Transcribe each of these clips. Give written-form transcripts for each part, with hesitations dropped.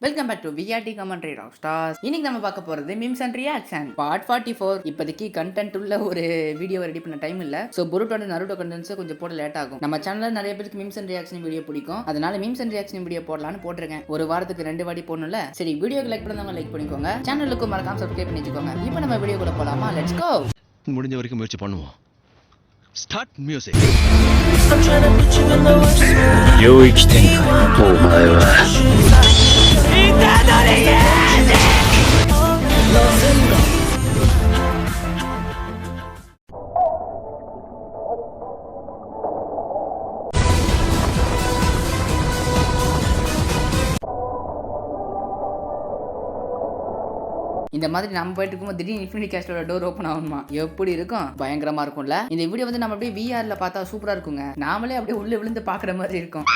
Welcome back to VRT commentary rock stars. இன்னைக்கு நம்ம பார்க்க போறது மீம்ஸ் அண்ட் ரியாக்ஷன் பார்ட் 44. இப்போதைக்கு கண்டென்ட் உள்ள ஒரு வீடியோ ரெடி பண்ண டைம் இல்ல. சோ பொருட்டோட நருட்டோ கண்டென்ட்ஸ் கொஞ்சம் போட லேட் ஆகும். நம்ம சேனல்ல நிறைய பேருக்கு மீம்ஸ் அண்ட் ரியாக்ஷன் வீடியோ பிடிக்கும். அதனால மீம்ஸ் அண்ட் ரியாக்ஷன் வீடியோ போடலாம்னு போட்டிருக்கேன். ஒரு வாரத்துக்கு 2 வாட்டி போடணும்ல. சரி, வீடியோக்கு லைக் பண்ணாதவங்க லைக் பண்ணிக்கோங்க. சேனலுக்கு மறக்காம சப்ஸ்கிரைப் பண்ணி வச்சுக்கோங்க. இப்போ நம்ம வீடியோக்குள்ள போலாமா? Let's go. முடிஞ்ச வரைக்கும் முயற்சி பண்ணுவோம். Start music. 領域展開お前はஇந்த மாதிரி நம்ம போயிட்டு இருக்கும்போது திடீர்னு இன்ஃபினிட்டி கேஸ்டோட டோர் ஓப்பன் ஆகுமா? எப்படி இருக்கும்? பயங்கரமா இருக்கும்ல. இந்த வீடியோ வந்து நம்ம அப்படியே விஆர்ல பார்த்தா சூப்பரா இருக்குங்க. நாமளே அப்படியே உள்ள விழுந்து பாக்குற மாதிரி இருக்கும்.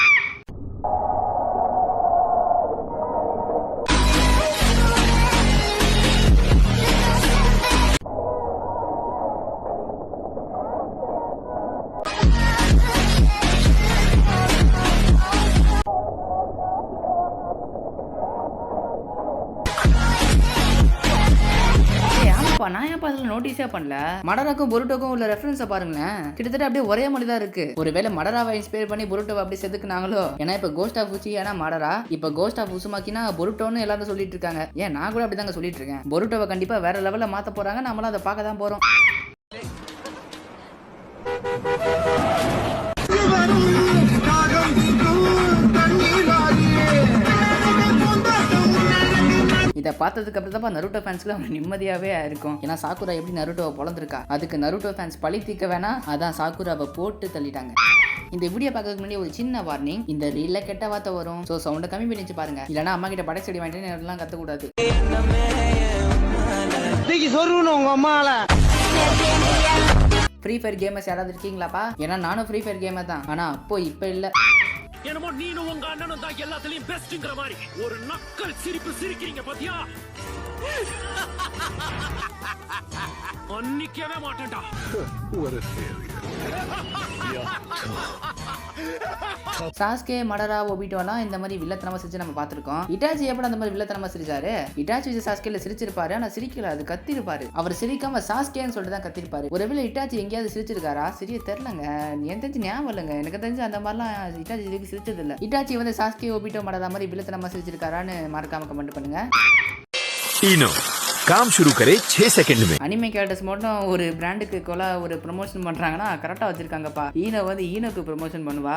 நான் ஏன் அதில் நோட்டீஸே பண்ணல. மடராக்கும் பொருட்டோக்கும் உள்ள ரெஃபரன்ஸை பாருங்களேன். கிட்டத்தட்ட அப்படியே ஒரே மாதிரி தான் இருக்கு. ஒருவேளை மடராவை இன்ஸ்பயர் பண்ணி பொருட்டோவை அப்படி செதுக்குனாங்களோ? ஏன்னா இப்ப கோஸ்ட் ஆஃப் உச்சியானா மடரா, இப்ப கோஸ்ட் ஆஃப் உசுமாக்கினா பொருட்டோன்னு எல்லாரும் சொல்லிட்டு இருக்காங்க. ஏன் நான் கூட அப்படிதாங்க சொல்லிட்டு இருக்கேன். பொருட்டோவை கண்டிப்பா வேற லெவல்ல மாத்த போறாங்க. நம்மளும் அதை பார்க்க தான் போறோம். இதை பார்த்ததுக்கு அப்புறம் தான் நருட்டோ ஃபேன்ஸ்க்குலாம் நிம்மதியாவே இருக்கும். ஏன்னா சாக்குரா எப்படி நருட்டோவை பொழந்திருக்கா, அதுக்கு நருட்டோ ஃபேன்ஸ் பழி தீர்க்க வேணா, அதான் சாக்குராவை போட்டு தள்ளிட்டாங்க. இந்த வீடியோ பார்க்கறதுக்கு முன்னாடி ஒரு சின்ன வார்னிங். இந்த ரீல்ல கெட்ட வார்த்தை வரும். ஸோ சவுண்டை கம்மி பண்ணி பாருங்க. இல்லைன்னா அம்மா கிட்ட படை செடி வாங்கிட்டு எல்லாம் கத்தக்கூடாது. ஃப்ரீ ஃபயர் கேமர்ஸ் யாராவது இருக்கீங்களாப்பா? ஏன்னா நானும் ஃப்ரீ ஃபயர் கேமர் தான். ஆனா அப்போ இப்ப இல்ல. என்னமோ நீனும் உங்க அண்ணனும் தான் எல்லாத்துலயும் பெஸ்ட்ங்கற மாதிரி ஒரு நக்கல் சிரிப்பு சிரிக்கிறீங்க பாத்தியா? அன்னிக்கவே மாட்டேன்டா. சாஸ்கே, மடரா, ஒபிட்டோலாம் இந்த மாதிரி வில்லத்தனமா சிரிச்சு நம்ம பார்த்திருக்கோம். இட்டாச்சி எப்படி அந்த மாதிரி வில்லத்தனமா சிரிச்சாரு? இட்டாச்சி விஜய் சாஸ்கேல சிரிச்சிருப்பாரு, ஆனா சிரிக்கல, அது கத்திருப்பாரு. அவர் சிரிக்காம சாஸ்கேன்னு சொல்லிட்டு தான் கத்திருப்பாரு. ஒருவேளை இட்டாச்சி எங்கேயாவது சிரிச்சிருக்காரா? சிரிய தெரியலங்க. என் தெரிஞ்சு ஞாபகம் இல்லைங்க. எனக்கு தெரிஞ்சு அந்த மாதிரிலாம் இட்டாச்சி இதுக்கு சிரிச்சது இல்லை. இட்டாச்சி வந்து சாஸ்கே, ஒபிட்டோ, மடரா மாதிரி வில்லத்தனமா சிரிச்சிருக்காரான்னு மறக்காம கமெண்ட் பண்ணுங்க. काम शुरू करे 6 सेकंड में அனிமே கேரக்டர்ஸ் மட்டும் ஒரு பிராண்டுக்கு கொலா ஒரு ப்ரமோஷன் பண்றாங்கன்னா கரெக்டா வச்சிருக்காங்கப்பா. ஈனோ வந்து ஈனோக்கு ப்ரமோஷன் பண்ணுவா.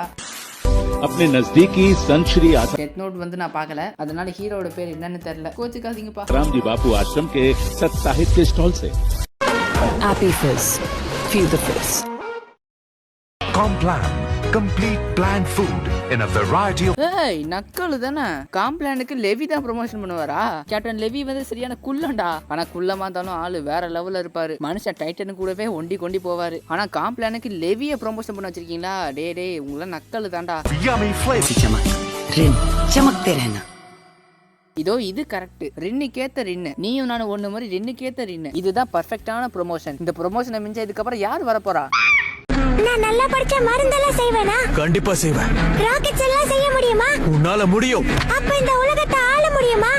अपने नजदीकी संश्री डेथ नोट வந்து நான் பார்க்கல, அதனால ஹீரோட பேர் என்னன்னு தெரியல. கோச்சுக்காதீங்கப்பா. रामजी बापू आश्रम के सत साहित्य स्टॉल से Happy Fizz. Feel the fizz. Complan, complete plant food in a variety of. ஏய் நக்கலு தானே. காம்ப்ளானுக்கு லெவி தான் ப்ரமோஷன் பண்ணுவாரா? கேப்டன் லெவி வந்து சரியான குள்ளண்டா. ஆனா குள்ளமா இருந்தாலும் ஆளு வேற லெவல்ல இருப்பாரு. மனுஷன் டைட்டனு கூடவே ஒண்டி கொண்டி போவாரு. ஆனா காம்ப்ளானுக்கு லெவிய ப்ரமோஷன் பண்ண வச்சிருக்கீங்களா? டே உங்கள நக்கலு தான்டா. Yummy flavor. चमक रिन चमकते रहना. இதோ இது கரெக்ட். ரின்னுக்கேத்த ரின்னு. நீயும் நானும் ஒண்ணு மாதிரி ரின்னுக்கேத்த ரின்னு. இதுதான் பர்ஃபெக்டான ப்ரமோஷன். இந்த ப்ரமோஷனை மிஞ்ச இதுக்கப்புறம் யார் வரப்போறா? நான் நல்லா படிச்ச மருந்தெல்லாம் செய்வேனா? கண்டிப்பா செய்வேன். ராக்கெட்ஸ் எல்லாம் செய்ய முடியுமா? உன்னால முடியும். அப்ப இந்த உலகத்தை ஆள முடியுமா?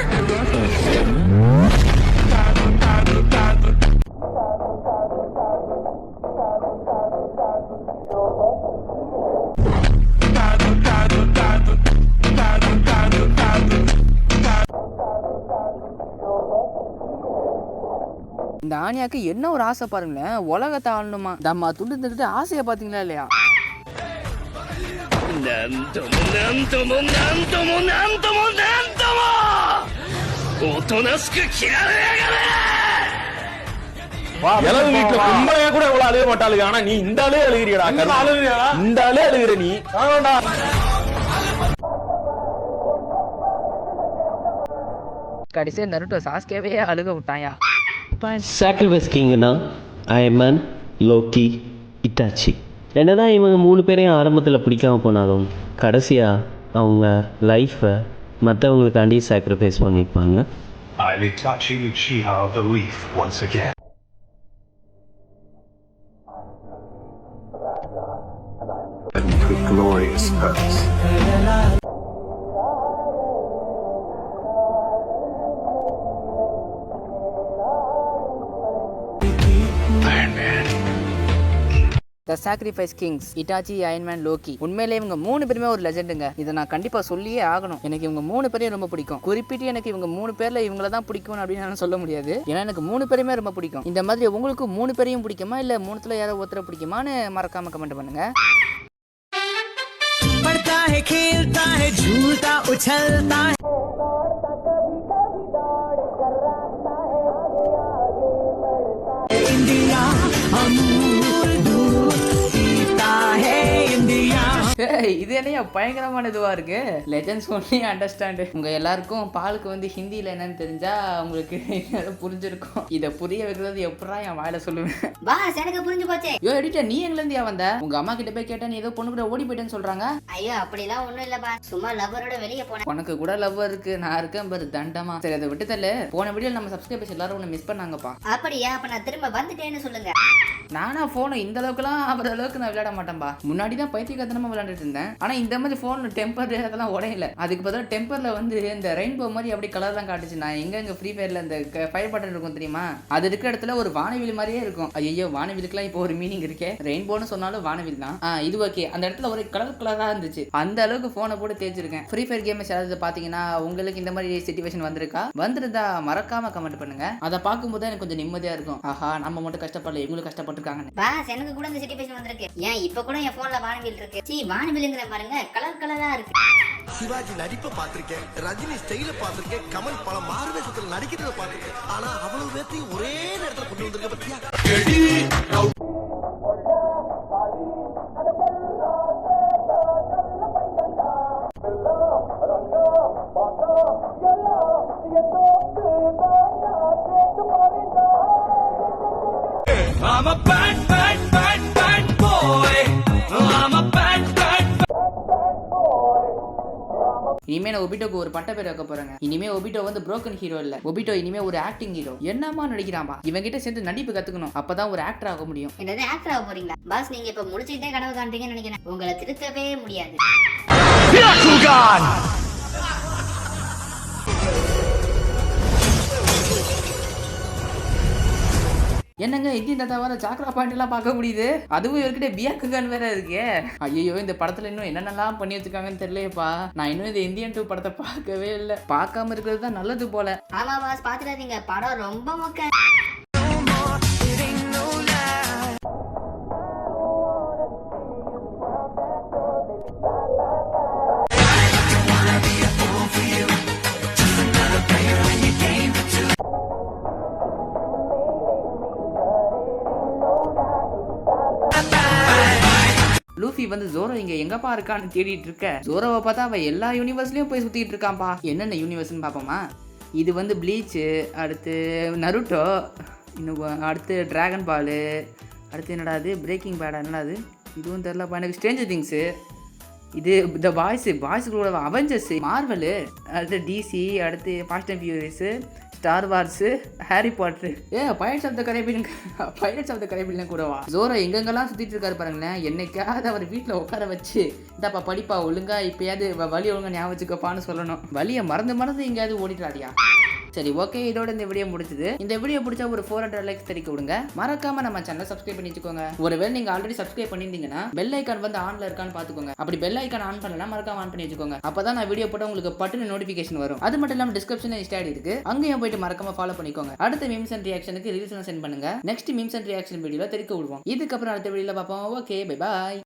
இந்த ஆனியாக்கு என்ன ஒரு ஆசை பாருங்களேன். உலகத்தை ஆளணுமா? தம்மா துண்டு தந்துட்டு ஆசையை பாத்தீங்களா இல்லையா? இளவு வீட்டுல கும்பலையா கூட இவ்வளவு அழுக மாட்டாளுங்க. ஆனா நீ இந்த ஆளே அழுகிறியடா. இந்த ஆளே அழுகிற நீ. கடைசியா நருட்டோ சாஸ்கேவே அழுக விட்டாயா? சாக்ரிஃபைஸ் கிங்னா அயமன், லோக்கி, இட்டாச்சி. என்னதான் இவங்க 3 பேரையும் ஆரம்பத்தில் பிடிக்காம போனாலும் கடைசியாக அவங்க லைஃப்பை மற்றவங்களுக்காண்டி சாக்ரிஃபைஸ் பண்ணியிருப்பாங்க. I'm Itachi Uchiha of the Leaf once again. With glorious purpose. The sacrifice kings, Itachi, iron man, Loki. உண்மையிலே இவங்க 3 பேருமே ஒரு லெஜெண்டுங்க. இதை நான் கண்டிப்பா சொல்லியே ஆகணும். எனக்கு இவங்க 3 பேரையும் ரொம்ப பிடிக்கும். குறிப்பிட்டு எனக்கு இவங்க 3 பேர்ல இவங்கள தான் பிடிக்கும் அப்படின்னு சொல்ல முடியாது. ஏன்னா எனக்கு 3 பேருமே ரொம்ப பிடிக்கும். இந்த மாதிரி உங்களுக்கு 3 பேரையும் பிடிக்குமா இல்ல 3த்துல யாரோ ஒருத்தரை பிடிக்குமான்னு மறக்காம கமெண்ட் பண்ணுங்க. पढ़ता है खेलता है झूलता उछलता है इंडिया अमूल दूध पीता है इंडिया. இது என்னையா பயங்கரமான இதுவா இருக்கு. Legends only understand. உங்க எல்லாருக்கும் பாலுக்கு வந்து ஹிந்தியில என்னன்னு தெரிஞ்சா உங்களுக்கு புரிஞ்சிருக்கும். இதை புரிய வைக்கிறது எப்படா என் வாயில சொல்லுவேன். பாஸ் எனக்கு புரிஞ்சு போச்சே. யோ எடிட்டர், நீ எங்க இருந்து வந்த? உங்க அம்மா கிட்ட போய் கேட்டா நீ ஏதோ பொண்ணு கூட ஓடி போயிட்டேன்னு சொல்றாங்க. ஐயோ அப்படிலாம் ஒண்ணும் இல்ல பாஸ், சும்மா லவ்வரோட வெளிய போனேன். உனக்கு கூட லவ் இருக்கு, நான் இருக்கேன் பாரு தண்டமா. சரி அதை விட்டு தள்ளு. போன வீடியோ நம்ம சப்ஸ்கிரைபர்ஸ் எல்லாரும் ஒன்னு மிஸ் பண்ணாங்கப்பா. அப்படியா? அப்ப நான் திரும்ப வந்துட்டேன்னு சொல்லுங்க. நானா போன இந்த அளவுக்குலாம் அவர் அளவுக்கு நான் விளையாட மாட்டேன்பா. முன்னாடி தான் பைத்தியக்காரத்தனமா விளையாண்டுட்டு இருந்தேன். ஆனா இந்த மாதிரி போன் டெம்பர் அதெல்லாம் உடையல. அதுக்கு பதிலா டெம்பர்ல வந்து இந்த ரெயின்போ மாதிரி அப்படி கலர் தான் காட்டுச்சு. நான் எங்க ஃப்ரீ ஃபயர்ல இந்த ஃபயர் பட்டன் இருக்கும் தெரியுமா, அது இருக்கிற இடத்துல ஒரு வானவில் மாதிரியே இருக்கும். ஐயோ வானவிலுக்குலாம் இப்போ ஒரு மீனிங் இருக்கே. ரெயின்போன்னு சொன்னாலும் வானவில் தான். இது ஓகே. அந்த இடத்துல ஒரு கலரா இருந்துச்சு. அந்த அளவுக்கு போனை போட்டு தேய்ச்சிருக்கேன். ஃப்ரீ ஃபயர் கேம்ஸ் யாராவது பாத்தீங்கன்னா உங்களுக்கு இந்த மாதிரி சிச்சுவேஷன் வந்திருந்தா மறக்காம கமெண்ட் பண்ணுங்க. அதை பார்க்கும்போது எனக்கு கொஞ்சம் நிம்மதியா இருக்கும். ஆஹா நம்ம மட்டும் கஷ்டப்படல, இவங்களும் கஷ்டப்பட்டிருக்காங்க. பாஸ் எனக்கு கூட இந்த சிச்சுவேஷன் வந்திருக்கு. ஏன் இப்ப கூட என் போன்ல வானவில் இருக்கு. சீ வானவில்ங்கற பாருங்க, கலர் கலரா இருக்கு. சிவாஜி நடிப்பை பார்த்திருக்கேன், ரஜினி ஸ்டைல பார்த்திருக்கேன், கமல் பல மாறுவேஷத்துல நடிக்கிறத பார்த்திருக்கேன். ஆனா அவ்வளவு பேர்த்தையும் ஒரே நேரத்துல கொண்டு வந்திருக்க பத்தியா? I'm a bad, bad, bad, bad boy. I'm a bad, bad, இனிமே நான் ஒபிட்டோக்கு ஒரு பட்ட பேர் வைக்க போறேங்க. இனிமே ஒபிட்டோ வந்து புரோக்கன் ஹீரோ இல்ல, ஒபிட்டோ இனிமே ஒரு ஆக்டிங் ஹீரோ. என்னமா நடிக்கிறான்பா. இவன் கிட்ட சேர்ந்து நடிப்பு கத்துக்கணும், அப்பதான் ஒரு ஆக்டர் ஆக முடியும். என்னது ஆக்டர் ஆக போறீங்களா? பாஸ் நீங்க இப்ப முடிச்சிட்டே கனவு காண்றீங்கன்னு நினைக்கிறேன். உங்களை திருத்தவே முடியாது. என்னங்க இந்தியன் தாத்தா வர சாக்ரா பாயிண்ட் எல்லாம் பார்க்க முடியுது. அதுவும் இவர்கிட்ட பியாக்குகான் வேற இருக்கு. ஐயோ இந்த படத்துல இன்னும் என்னென்னலாம் பண்ணி வச்சிருக்காங்கன்னு தெரியலையப்பா. நான் இன்னும் இந்த இந்தியன் 2 படத்தை பார்க்கவே இல்லை. பார்க்காம இருக்கிறது தான் நல்லது போல. ஆமா பாஸ் பாத்துறாதீங்க, படம் ரொம்ப மொக்க. லூஃபி வந்து ஜோரோ இங்க எங்கப்பா இருக்கான்னு தேடிட்டு இருக்க. ஜோரோவை பார்த்தா அவ எல்லா யூனிவர்ஸ்லயும் போய் சுத்திட்டு இருக்கான்பா. என்னென்ன யூனிவர்ஸ்னு பாப்போமா. இது வந்து ப்ளீச், அடுத்து நருட்டோ, இன்னும் அடுத்து டிராகன் பாலு, அடுத்து என்னடா அது பிரேக்கிங் பேடா, என்னடா அது இதுவும் தெரிலப்பா எனக்கு. ஸ்ட்ரேஞ்சர் திங்ஸு, இது த பாய்ஸ் கூட அவெஞ்சர்ஸ், மார்வலு, அடுத்து டிசி, அடுத்து Fast and Furious, Star Wars, Harry Potter, Pirates of the Caribbean கூடவா. ஜோரோ எங்கெங்கெல்லாம் சுத்திட்டு இருக்காரு பாருங்களேன். என்னைக்காவது அவர் வீட்டில் உட்கார வச்சு இந்தாப்பா படிப்பா ஒழுங்கா இப்பயாவது வழி ஒழுங்கா ஞாபகம் வச்சுக்கப்பான்னு சொல்லணும். வழியை மறந்து எங்கேயாவது ஓடிட்டாடியா. சரி ஓகே, இதோட இந்த வீடியோ முடிச்சது. இந்த வீடியோ பிடிச்சா ஒரு 400 லைக்ஸ் தெரிவிக்க விடுங்க. மறக்காம நம்ம சேனலை சப்ஸ்கிரைப் பண்ணி வச்சுக்கோங்க. ஒருவேளை நீங்க ஆல்ரெடி சப்ஸ்கிரைப் பண்ணிருந்தீங்கன்னா பெல் ஐக்கான் வந்து ஆன்ல இருக்கான்னு பாத்துக்கோங்க. அப்படி பெல் ஐக்கான் ஆன் பண்ணலாம், மறக்காம ஆன் பண்ணி வச்சுக்கோங்க. அப்பதான் நான் வீடியோ போட்டு உங்களுக்கு பட்டுன்னு நோட்டிபிகேஷன் வரும். அது மட்டும் இல்லாம டிஸ்கிரிப்ஷன்ல இன்ஸ்டா ஐடி இருக்கு, அங்கேயும் போயிட்டு மறக்காம ஃபாலோ பண்ணிக்கோங்க. அடுத்த மீம்ஸ் அண்ட் ரியாக்ஷனுக்கு ரீல்ஸ் சென்ட் பண்ணுங்க. நெக்ஸ்ட் மீம்ஸ் அண்ட் ரியாக்ஷன் வீடியோல தெரிவிக்க விடுவோம். இதுக்கப்புறம் அடுத்த வீடியோல பார்ப்போம். Okay bye bye.